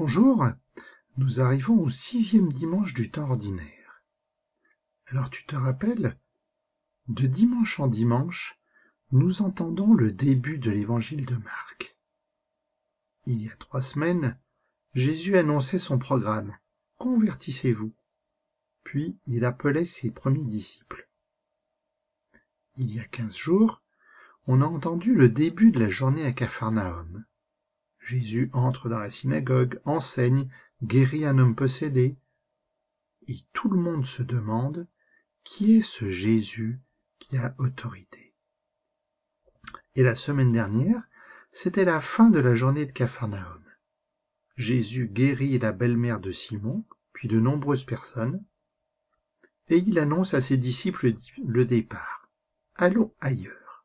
Bonjour, nous arrivons au 6e dimanche du temps ordinaire. Alors tu te rappelles, de dimanche en dimanche, nous entendons le début de l'évangile de Marc. Il y a 3 semaines, Jésus annonçait son programme « Convertissez-vous ». Puis il appelait ses premiers disciples. Il y a 15 jours, on a entendu le début de la journée à Capharnaüm. Jésus entre dans la synagogue, enseigne, guérit un homme possédé. Et tout le monde se demande qui est ce Jésus qui a autorité. Et la semaine dernière, c'était la fin de la journée de Capharnaüm. Jésus guérit la belle-mère de Simon, puis de nombreuses personnes, et il annonce à ses disciples le départ. Allons ailleurs.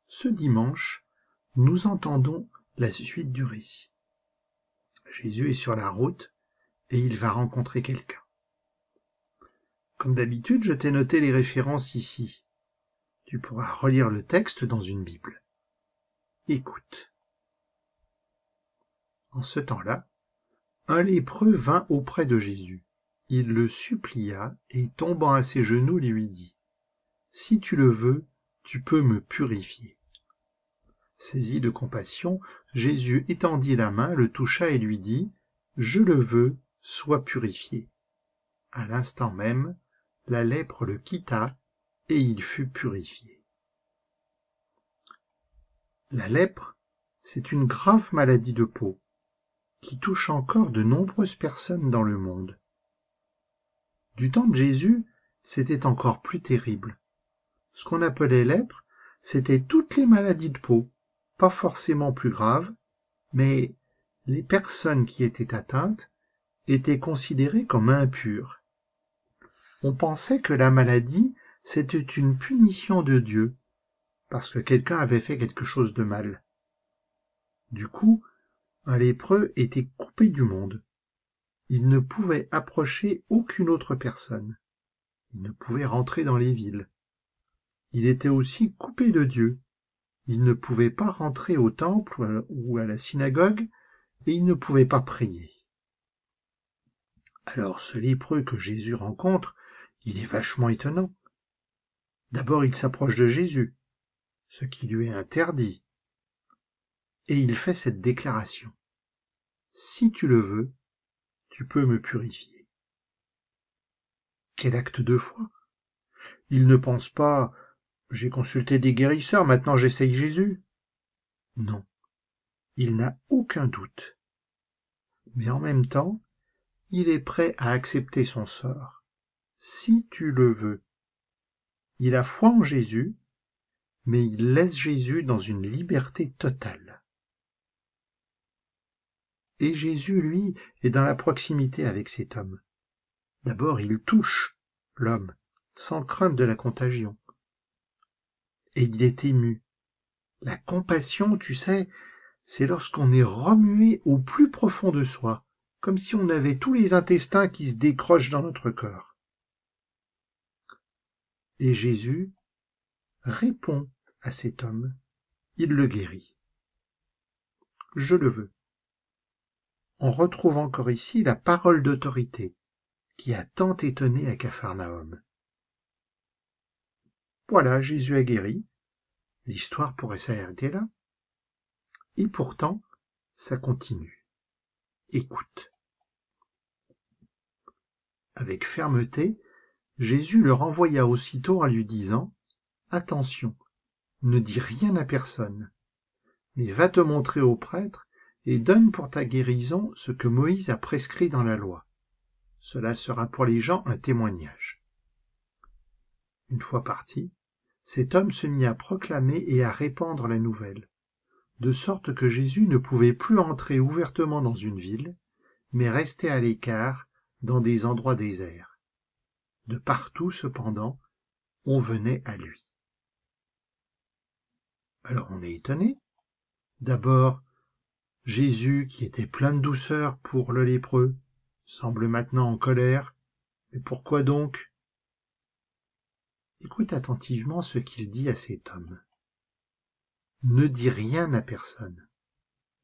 Ce dimanche, nous entendons la suite du récit. Jésus est sur la route et il va rencontrer quelqu'un. Comme d'habitude, je t'ai noté les références ici. Tu pourras relire le texte dans une Bible. Écoute. En ce temps-là, un lépreux vint auprès de Jésus. Il le supplia et, tombant à ses genoux, lui dit : « Si tu le veux, tu peux me purifier. » Saisi de compassion, Jésus étendit la main, le toucha et lui dit : « Je le veux, sois purifié. » À l'instant même, la lèpre le quitta et il fut purifié. La lèpre, c'est une grave maladie de peau qui touche encore de nombreuses personnes dans le monde. Du temps de Jésus, c'était encore plus terrible. Ce qu'on appelait lèpre, c'était toutes les maladies de peau, pas forcément plus graves, mais les personnes qui étaient atteintes étaient considérées comme impures. On pensait que la maladie, c'était une punition de Dieu, parce que quelqu'un avait fait quelque chose de mal. Du coup, un lépreux était coupé du monde. Il ne pouvait approcher aucune autre personne. Il ne pouvait rentrer dans les villes. Il était aussi coupé de Dieu. Il ne pouvait pas rentrer au temple ou à la synagogue, et il ne pouvait pas prier. Alors ce lépreux que Jésus rencontre, il est vachement étonnant. D'abord il s'approche de Jésus, ce qui lui est interdit, et il fait cette déclaration : « Si tu le veux, tu peux me purifier. » Quel acte de foi! Il ne pense pas : « J'ai consulté des guérisseurs, maintenant j'essaye Jésus. » Non, il n'a aucun doute. Mais en même temps, il est prêt à accepter son sort. Si tu le veux. Il a foi en Jésus, mais il laisse Jésus dans une liberté totale. Et Jésus, lui, est dans la proximité avec cet homme. D'abord, il touche l'homme, sans crainte de la contagion. Et il est ému. La compassion, tu sais, c'est lorsqu'on est remué au plus profond de soi, comme si on avait tous les intestins qui se décrochent dans notre corps. Et Jésus répond à cet homme. Il le guérit. Je le veux. On retrouve encore ici la parole d'autorité qui a tant étonné à Capharnaüm. Voilà, Jésus a guéri. L'histoire pourrait s'arrêter là. Et pourtant, ça continue. Écoute. Avec fermeté, Jésus le renvoya aussitôt en lui disant : « Attention, ne dis rien à personne, mais va te montrer au prêtre et donne pour ta guérison ce que Moïse a prescrit dans la loi. Cela sera pour les gens un témoignage. » Une fois parti, cet homme se mit à proclamer et à répandre la nouvelle, de sorte que Jésus ne pouvait plus entrer ouvertement dans une ville, mais restait à l'écart dans des endroits déserts. De partout, cependant, on venait à lui. Alors on est étonné. D'abord, Jésus, qui était plein de douceur pour le lépreux, semble maintenant en colère. Mais pourquoi donc ? Écoute attentivement ce qu'il dit à cet homme. Ne dis rien à personne.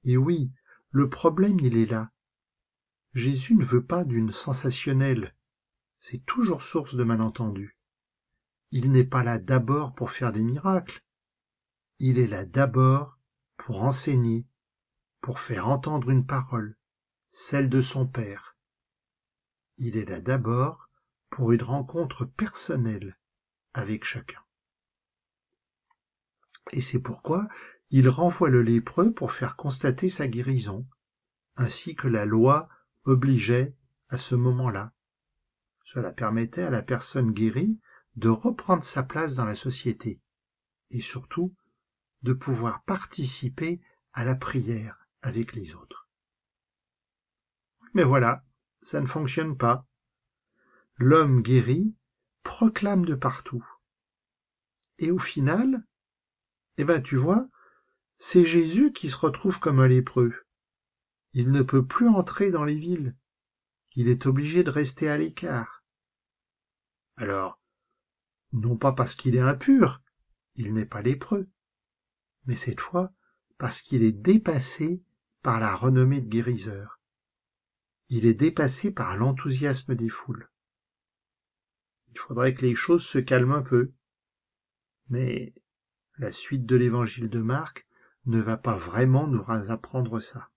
Et oui, Le problème, il est là. Jésus ne veut pas d'une sensationnelle. C'est toujours source de malentendus. Il n'est pas là d'abord pour faire des miracles. Il est là d'abord pour enseigner, pour faire entendre une parole, celle de son Père. Il est là d'abord pour une rencontre personnelle avec chacun. Et c'est pourquoi il renvoie le lépreux pour faire constater sa guérison, ainsi que la loi obligeait à ce moment-là. Cela permettait à la personne guérie de reprendre sa place dans la société et surtout de pouvoir participer à la prière avec les autres. Mais voilà, ça ne fonctionne pas. L'homme guéri proclame de partout. Et au final, tu vois, c'est Jésus qui se retrouve comme un lépreux. Il ne peut plus entrer dans les villes. Il est obligé de rester à l'écart. Alors, non pas parce qu'il est impur, il n'est pas lépreux, mais cette fois parce qu'il est dépassé par la renommée de guériseur. Il est dépassé par l'enthousiasme des foules. Il faudrait que les choses se calment un peu. Mais la suite de l'évangile de Marc ne va pas vraiment nous apprendre ça.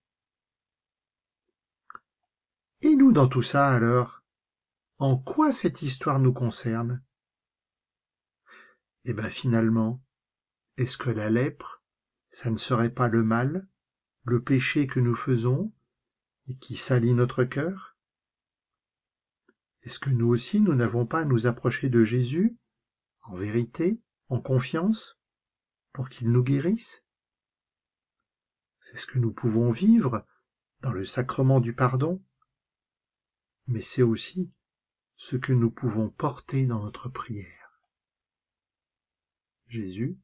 Et nous dans tout ça alors, en quoi cette histoire nous concerne? Eh bien finalement, est-ce que la lèpre, ça ne serait pas le mal, le péché que nous faisons et qui salit notre cœur? Est-ce que nous aussi, nous n'avons pas à nous approcher de Jésus, en vérité, en confiance, pour qu'il nous guérisse? C'est ce que nous pouvons vivre dans le sacrement du pardon, mais c'est aussi ce que nous pouvons porter dans notre prière. Jésus,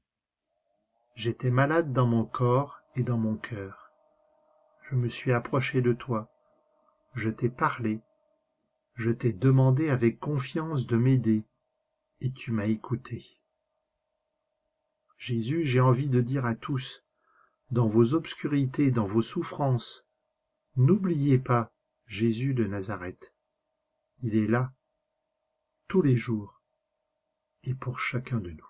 j'étais malade dans mon corps et dans mon cœur. Je me suis approché de toi, je t'ai parlé, je t'ai demandé avec confiance de m'aider, et tu m'as écouté. Jésus, j'ai envie de dire à tous, dans vos obscurités, dans vos souffrances, n'oubliez pas Jésus de Nazareth. Il est là, tous les jours, et pour chacun de nous.